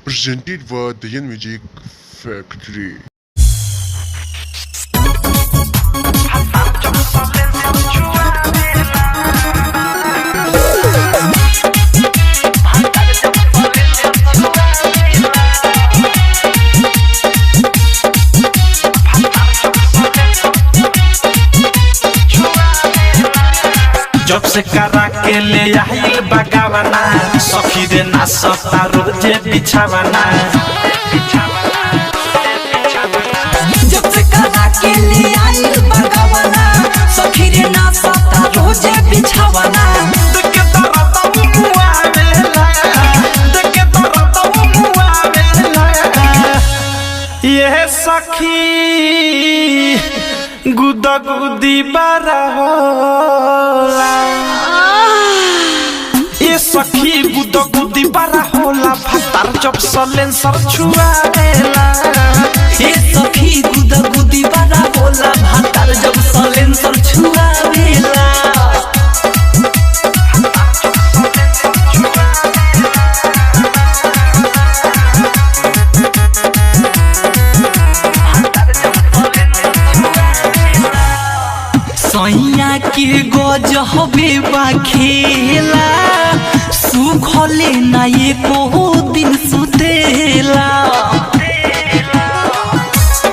presented by the Yen Music Factory. जब से करा के ले आइल बगावना सखी रे ना सता रोजे बिछावना। जब से करा के ले आइल बगावना सखी रे ना सता रोजे बिछावना। देखे दर्द मुआ वेला देखे दर्द मुआ वेला ये सखी गुदा गुदी बारा होला। ये सखी गुदा गुदी बारा होला भातार जब सलेंसर छुआवेला। ये सखी गुदा गुदी बारा होला भातार जब सलेंसर छुआवेला। सैया के गजबे बा खेला सुखले ना एको दिन सुतेला।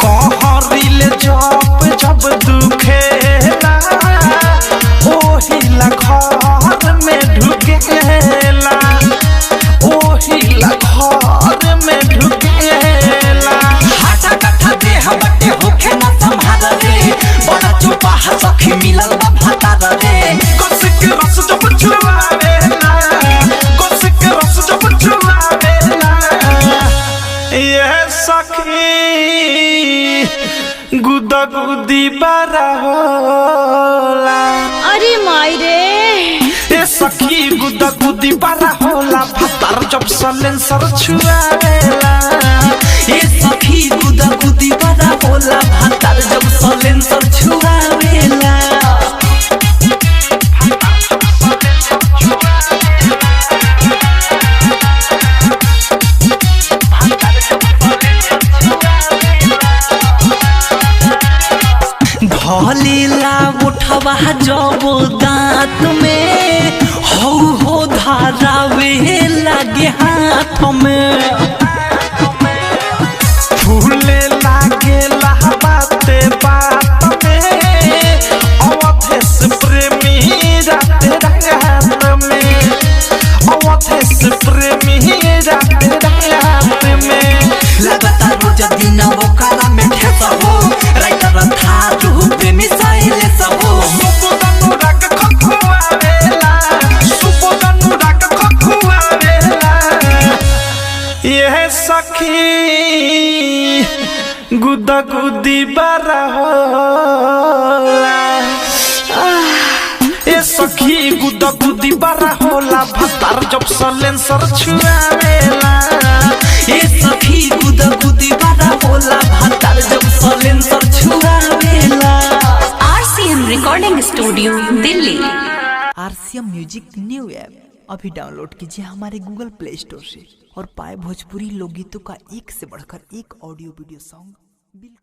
कहरिले जब जब दुखेला ओहिला घर में ढुकेला ओहिला घर में ढुकेला। हाटा कट्ठा देह बटे होखे ना संभाल रे बड़ा चोपा सखी मिलल बा भातार रे। गोसिक रस जब छुआवेला गोसिक रस जब छुआवेला। ये सखी गुदा गुदी बारा होला। अरे माई रे ये सखी गुदा गुदी बारा होला भातार जब सलेंसर छुआवेला। ये सखी गुदा गुदी बारा होला भातार जब सलेंसर छुआवेला। धलेला उठवा जब दांत में हो धारावे लागे हाथ में। फूले लागे बाते बात में अवधेश प्रेमी राते रात में अवधेश प्रेमी राते रात में। लगातार रोज दिन वो काला में ठेसा हो राइटर था रूह प्रेमी साइले सब हो। सुपोदनुराग खखुआवेला सुपोदनुराग खखुआवेला। ये सखी गुदा गुदी बारा होला। ये सखी गुदा गुदी बारा होला भातार जब सलेंसर छुआवेला। ये सखी गुदा गुदी बारा होला भातार जब सलेंसर छुआवेला। RCM recording studio Delhi. RCM music new app अभी डाउनलोड कीजिए हमारे गूगल प्ले स्टोर से और पाए भोजपुरी लोकगीतों का एक से बढ़कर एक ऑडियो वीडियो सॉन्ग बिल्कुल